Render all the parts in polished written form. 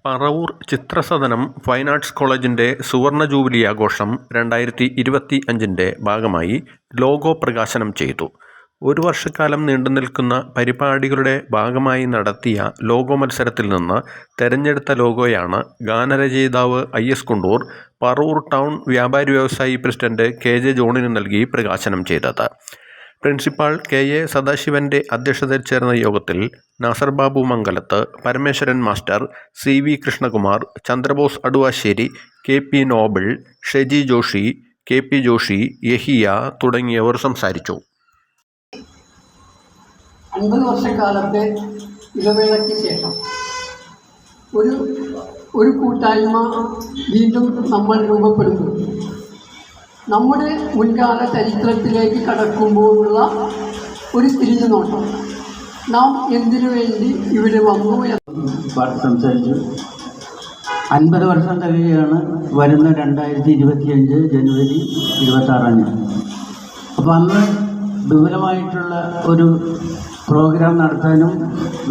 Paravur Chithrasadanam fine arts കോളേജിൻ്റെ സുവർണ jubilee ആഘോഷം 2025-ൻ്റെ ഭാഗമായി ലോഗോ പ്രകാശനം ചെയ്തു. ഒരു വർഷക്കാലം നീണ്ടുനിൽക്കുന്ന പരിപാടികളുടെ ഭാഗമായി നടത്തിയ ലോഗോ മത്സരത്തിൽ നിന്ന് തെരഞ്ഞെടുത്ത ലോഗോയാണ് ഗാനരചയിതാവ് IS കുണ്ടൂർ പറവൂർ ടൗൺ വ്യാപാരി വ്യവസായി പ്രസിഡന്റ് KJ ജോണിന് നൽകി പ്രകാശനം ചെയ്തത്. പ്രിൻസിപ്പാൾ KA സദാശിവൻ്റെ അധ്യക്ഷതയിൽ ചേർന്ന യോഗത്തിൽ Nasar Babu Mangalath, Parameswaran master, CV Krishnakumar, Chandrabose Aduvassery, KP Noble, Sheji Joshi, KP Joshi, Yahiya തുടങ്ങിയവർ സംസാരിച്ചു. 50 വർഷക്കാലത്തെ ഇടവേളയ്ക്ക് ശേഷം ഒരു കൂട്ടായ്മ വീണ്ടും നമ്മൾ രൂപപ്പെടുന്നു. നമ്മുടെ മുൻകാല ചരിത്രത്തിലേക്ക് കടക്കുമ്പോഴുള്ള ഒരു തിരിഞ്ഞുനോട്ടം, നാം എന്തിനു വേണ്ടി ഇവിടെ വന്നു പാട്ട് സംസാരിച്ചു. 50 വർഷം തികയാണ് വരുന്ന 2025 ജനുവരി 26. അപ്പോൾ അന്ന് വിപുലമായിട്ടുള്ള ഒരു പ്രോഗ്രാം നടത്താനും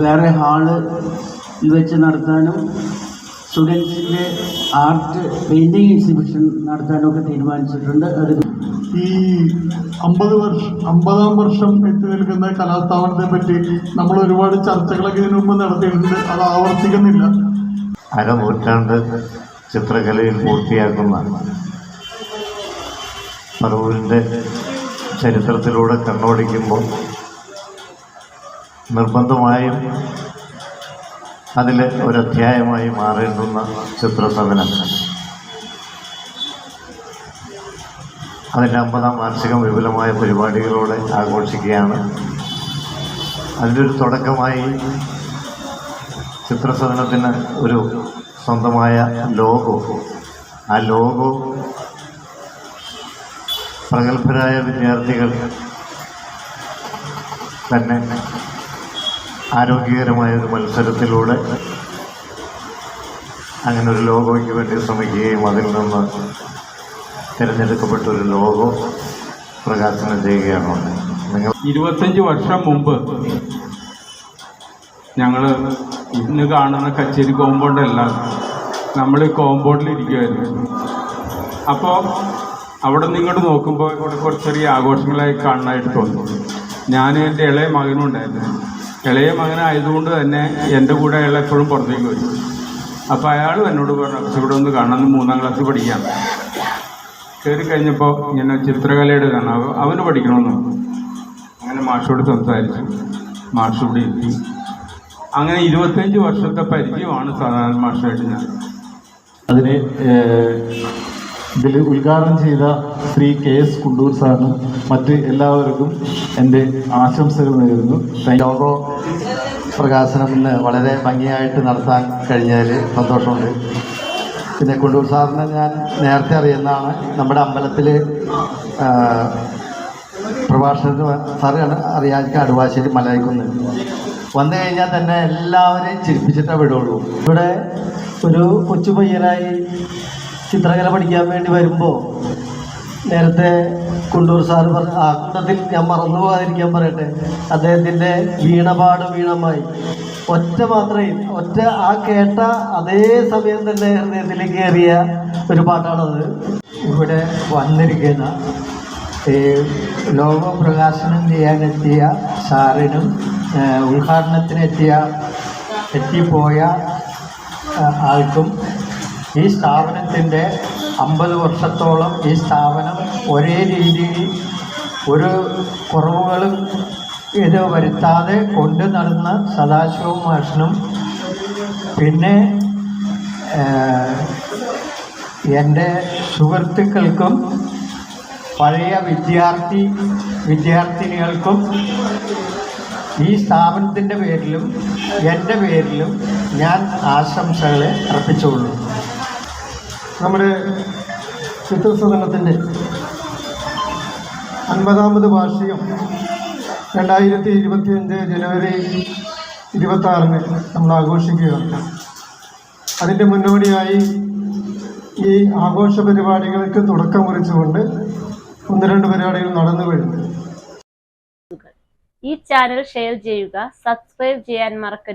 വേറെ ഹാളിൽ വെച്ച് നടത്താനും സ്റ്റുഡൻസിൻ്റെ ആർട്ട് പെയിൻറ്റിങ് എക്സിബിഷൻ നടത്താനൊക്കെ തീരുമാനിച്ചിട്ടുണ്ട്. അത് ഈ 50-ാം വർഷം എത്തി നിൽക്കുന്ന കലാസ്ഥാപനത്തെ പറ്റി നമ്മൾ ഒരുപാട് ചർച്ചകളൊക്കെ ഇതിനു മുമ്പ് നടത്തിയിട്ടുണ്ട്. അത് ആവർത്തിക്കുന്നില്ല. അരനൂറ്റാണ്ട് ചിത്രകലയിൽ പൂർത്തിയാക്കുന്ന പറവൂരിൻ്റെ ചരിത്രത്തിലൂടെ കണ്ണോടിക്കുമ്പോൾ നിർബന്ധമായും അതിൽ ഒരധ്യായമായി മാറേണ്ടുന്ന ചിത്രസദനം അതിൻ്റെ 50-ാം വാർഷികം വിപുലമായ പരിപാടികളോടെ ആഘോഷിക്കുകയാണ്. അതിൻ്റെ ഒരു തുടക്കമായി ചിത്രസദനത്തിന് ഒരു സ്വന്തമായ ലോഗോ, ആ ലോഗോ പ്രഗത്ഭരായ വിദ്യാർത്ഥികൾ തന്നെ ആരോഗ്യകരമായ ഒരു മത്സരത്തിലൂടെ അങ്ങനെ ഒരു ലോഗോയ്ക്ക് വേണ്ടി ശ്രമിക്കുകയും അതിൽ നിന്ന് തിരഞ്ഞെടുക്കപ്പെട്ട ഒരു ലോഗോ പ്രകാശനം ചെയ്യുകയാണ്. നിങ്ങൾ 25 വർഷം മുമ്പ് ഞങ്ങൾ ഇന്ന് കാണുന്ന കച്ചേരി കോമ്പൗണ്ടല്ല, നമ്മൾ കോമ്പൗണ്ടിൽ ഇരിക്കുമായിരുന്നു. അപ്പോൾ അവിടെ നിന്ന് ഇങ്ങോട്ട് നോക്കുമ്പോൾ ഇവിടെ കുറച്ച് ചെറിയ ആഘോഷങ്ങളായി കാണാനായിട്ട് തോന്നും. ഞാൻ എൻ്റെ ഇളയ മകനുണ്ടായിരുന്നു. ഇളയ മകനായതുകൊണ്ട് തന്നെ എൻ്റെ കൂടെ അയാൾ എപ്പോഴും പുറത്തേക്ക് വരും. അപ്പോൾ അയാൾ എന്നോട് പറഞ്ഞു, ഇവിടെ ഒന്ന് കാണാൻ, 3-ാം ക്ലാസ്സിൽ പഠിക്കാം. കയറി കഴിഞ്ഞപ്പോൾ ഇങ്ങനെ ചിത്രകലയുടെ കാണാം, അവന് പഠിക്കണമെന്ന്. അങ്ങനെ മാഷോട് സംസാരിച്ചു, മാഷ് ഇവിടെ എത്തി. അങ്ങനെ 25 വർഷത്തെ പരിചയമാണ് സാധാരണ മാഷായിട്ട് ഞാൻ. അതിനെ ഇതിൽ ഉദ്ഘാടനം ചെയ്ത ശ്രീ KS കുണ്ടൂർ സാറിനും മറ്റ് എല്ലാവർക്കും എൻ്റെ ആശംസകൾ നേരുന്നു. ലോഗോ പ്രകാശനം ഇന്ന് വളരെ ഭംഗിയായിട്ട് നടത്താൻ കഴിഞ്ഞതിൽ സന്തോഷമുണ്ട്. പിന്നെ കുണ്ടൂർ സാറിനെ ഞാൻ നേരത്തെ അറിയുന്നതാണ്. നമ്മുടെ അമ്പലത്തിൽ പ്രഭാഷണത്തിന് സാറ് അറിയാതിരിക്കാൻ അടുവാശ്ശേരി മലയിക്കുന്ന് വന്നു കഴിഞ്ഞാൽ തന്നെ എല്ലാവരെയും ചിരിപ്പിച്ചിട്ടേ വിടുള്ളൂ. ഇവിടെ ഒരു കൊച്ചു പയ്യനായി ചിത്രകല പഠിക്കാൻ വേണ്ടി വരുമ്പോൾ നേരത്തെ കുണ്ടൂർ സാറ് ആ കൂട്ടത്തിൽ ഞാൻ മറന്നു പോകാതിരിക്കാൻ പറയട്ടെ, അദ്ദേഹത്തിൻ്റെ വീണപാട് വീണമായി ഒറ്റ ആ കേട്ട അതേ സമയം തന്നെ ഹൃദയത്തിലേക്ക് കയറിയ ഒരു പാട്ടാണത്. ഇവിടെ വന്നിരിക്കുന്ന ലോഗോ പ്രകാശനം ചെയ്യാനെത്തിയ സാറിനും എത്തിപ്പോയ ആൾക്കും ഈ സ്ഥാപനത്തിൻ്റെ 50 വർഷത്തോളം ഈ സ്ഥാപനം ഒരേ രീതിയിൽ ഒരു കുറവുകളും ഇത് വരുത്താതെ കൊണ്ടു നടന്ന സദാശിവ മാഷിനും പിന്നെ എൻ്റെ സുഹൃത്തുക്കൾക്കും പഴയ വിദ്യാർത്ഥിനികൾക്കും ഈ സ്ഥാപനത്തിൻ്റെ പേരിലും എൻ്റെ പേരിലും ഞാൻ ആശംസകളെ അർപ്പിച്ചുകൊള്ളു. നമ്മുടെ ചിത്രസദനത്തിൻ്റെ 50-ാമത് വാർഷികം 2025 ജനുവരി 26 നമ്മൾ ആഘോഷിക്കുകയാണ്. അതിൻ്റെ മുന്നോടിയായി ഈ ആഘോഷ പരിപാടികൾക്ക് തുടക്കം കുറിച്ചുകൊണ്ട് 1-2 പരിപാടികൾ നടന്നു കഴിഞ്ഞു. ഈ ചാനൽ ഷെയർ ചെയ്യുക, സബ്സ്ക്രൈബ് ചെയ്യാൻ മറക്കരുത്.